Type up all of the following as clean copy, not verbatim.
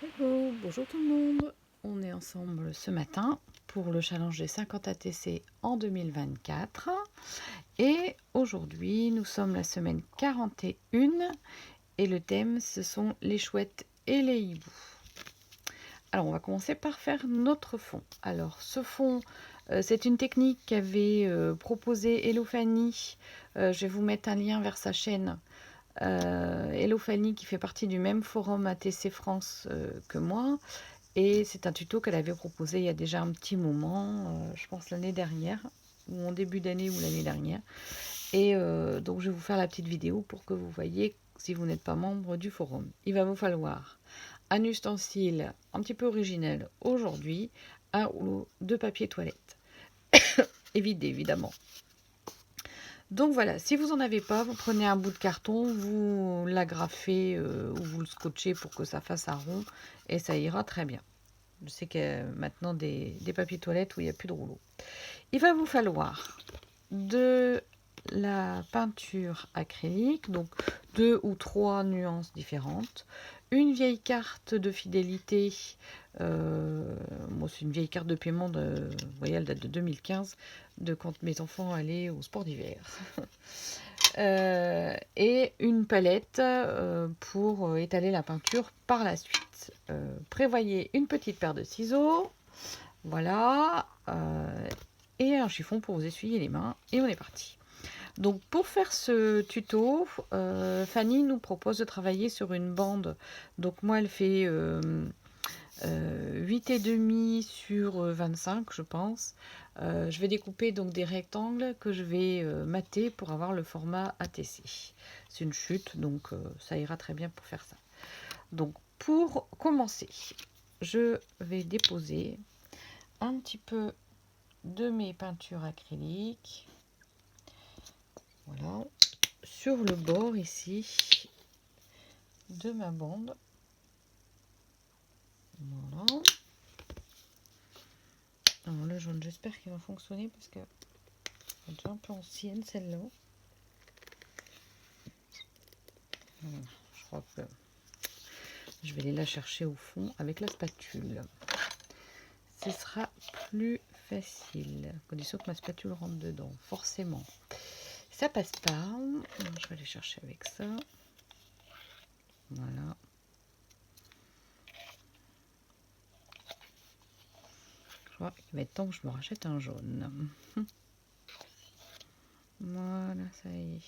Hello, bonjour tout le monde. On est ensemble ce matin pour le challenge des 50 ATC en 2024. Et aujourd'hui, nous sommes la semaine 41 et le thème, ce sont les chouettes et les hiboux. Alors, on va commencer par faire notre fond. Alors, ce fond, c'est une technique qu'avait proposée Hello Fanny. Je vais vous mettre un lien vers sa chaîne. Hello Fanny qui fait partie du même forum ATC France que moi. Et c'est un tuto qu'elle avait proposé il y a déjà un petit moment, je pense l'année dernière, ou en début d'année ou l'année dernière. Et donc je vais vous faire la petite vidéo pour que vous voyez si vous n'êtes pas membre du forum. Il va vous falloir un ustensile un petit peu originel aujourd'hui, un rouleau de papier toilette. Évité évidemment. Donc voilà, si vous n'en avez pas, vous prenez un bout de carton, vous l'agrafez ou vous le scotchez pour que ça fasse un rond et ça ira très bien. Je sais qu'il y a maintenant des papiers toilettes où il n'y a plus de rouleau. Il va vous falloir de la peinture acrylique, donc 2 ou 3 nuances différentes, une vieille carte de fidélité, moi c'est une vieille carte de paiement, vous voyez elle date de 2015, de quand mes enfants allaient au sport d'hiver. Et une palette pour étaler la peinture par la suite. Prévoyez une petite paire de ciseaux, voilà, et un chiffon pour vous essuyer les mains, et on est parti. Donc pour faire ce tuto, Fanny nous propose de travailler sur une bande. Donc moi elle fait 8,5 sur 25 je pense. Je vais découper donc des rectangles que je vais mater pour avoir le format ATC. C'est une chute donc ça ira très bien pour faire ça. Donc pour commencer, je vais déposer un petit peu de mes peintures acryliques, voilà, sur le bord ici de ma bande. Voilà. Alors le jaune, j'espère qu'il va fonctionner parce que elle est déjà un peu ancienne celle-là. Voilà, je crois que je vais aller la chercher au fond avec la spatule. Ce sera plus facile, à condition que ma spatule rentre dedans, forcément. Ça passe pas. Je vais aller chercher avec ça. Voilà. Je crois qu'il va être temps que je me rachète un jaune. Voilà, ça y est,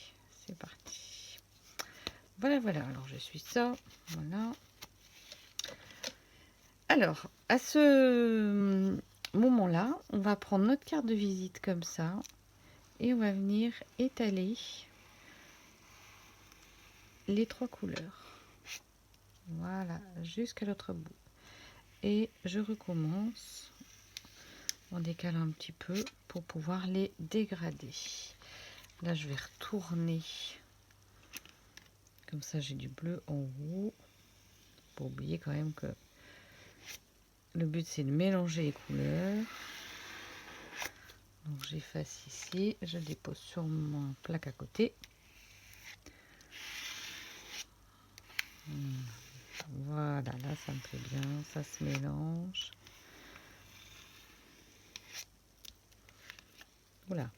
c'est parti. Voilà, voilà, alors je suis ça, voilà. Alors, à ce moment-là, on va prendre notre carte de visite comme ça, et on va venir étaler les 3 couleurs. Voilà, jusqu'à l'autre bout. Et je recommence, on décale un petit peu pour pouvoir les dégrader. Là, je vais retourner, comme ça j'ai du bleu en haut. Faut oublier quand même que le but c'est de mélanger les couleurs. Donc j'efface ici, je dépose sur mon plaque à côté. Voilà, là ça me plaît bien, ça se mélange. Voilà.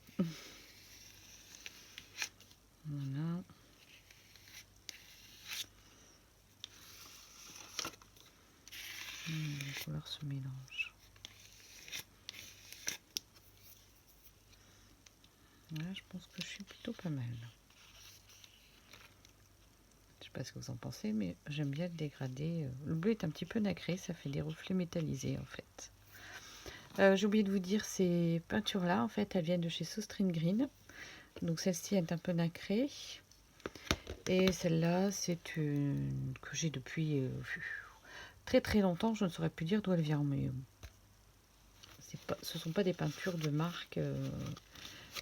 Voilà. Les couleurs se mélangent. Là, je pense que je suis plutôt pas mal. Je sais pas ce que vous en pensez, mais j'aime bien le dégrader. Le bleu est un petit peu nacré, ça fait des reflets métallisés en fait. J'ai oublié de vous dire, ces peintures-là, en fait, elles viennent de chez Sostrine Green. Donc celle-ci est un peu nacrée. Et celle-là, c'est une que j'ai depuis très très longtemps. Je ne saurais plus dire d'où elle vient, mais ce ne sont pas des peintures de marque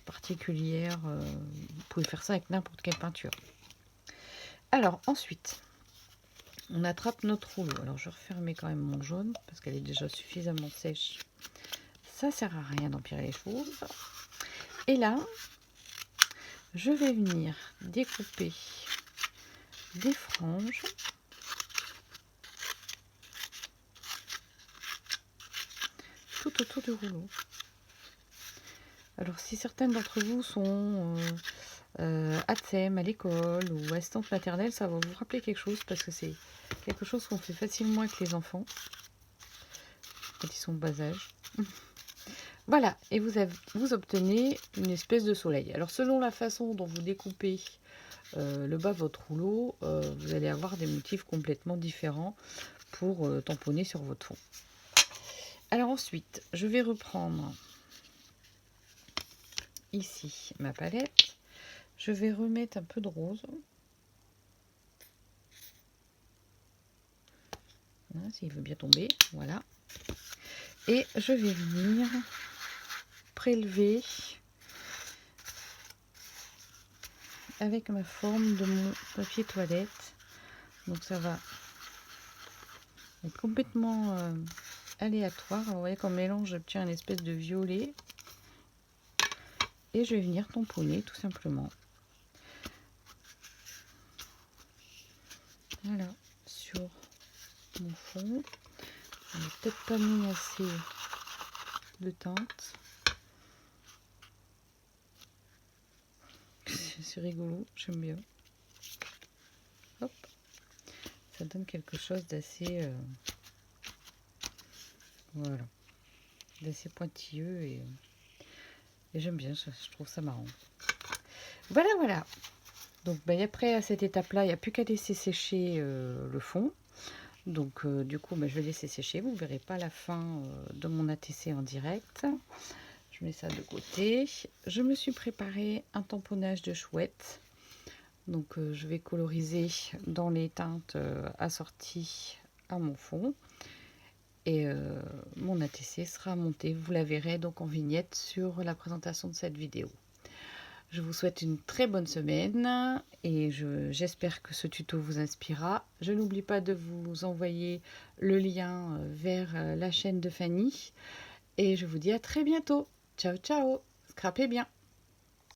particulière. Vous pouvez faire ça avec n'importe quelle peinture. Alors ensuite, on attrape notre rouleau. Alors je refermais quand même mon jaune parce qu'elle est déjà suffisamment sèche. Ça sert à rien d'empirer les choses. Et là, je vais venir découper des franges tout autour du rouleau. Alors si certaines d'entre vous sont ATSEM à l'école ou assistante maternelle, ça va vous rappeler quelque chose parce que c'est quelque chose qu'on fait facilement avec les enfants quand ils sont de bas âge. Voilà, et vous obtenez une espèce de soleil. Alors selon la façon dont vous découpez le bas de votre rouleau, vous allez avoir des motifs complètement différents pour tamponner sur votre fond. Alors ensuite, je vais reprendre ici ma palette. Je vais remettre un peu de rose. Voilà, s'il veut bien tomber, voilà. Et je vais venir prélever avec ma forme de mon papier toilette. Donc ça va être complètement aléatoire. Alors, vous voyez qu'en mélange, j'obtiens une espèce de violet. Et je vais venir tamponner tout simplement. Voilà, sur mon fond. Je n'ai peut-être pas mis assez de teinte. C'est rigolo, j'aime bien. Hop, ça donne quelque chose d'assez voilà, d'assez pointilleux et j'aime bien, je trouve ça marrant. Voilà. Donc après à cette étape-là, il n'y a plus qu'à laisser sécher le fond. Donc du coup, je vais laisser sécher. Vous ne verrez pas la fin de mon ATC en direct. Je mets ça de côté. Je me suis préparé un tamponnage de chouette. Donc je vais coloriser dans les teintes assorties à mon fond. Et mon ATC sera monté, vous la verrez donc en vignette sur la présentation de cette vidéo. Je vous souhaite une très bonne semaine et j'espère que ce tuto vous inspirera. Je n'oublie pas de vous envoyer le lien vers la chaîne de Fanny. Et je vous dis à très bientôt. Ciao, ciao. Scrapez bien.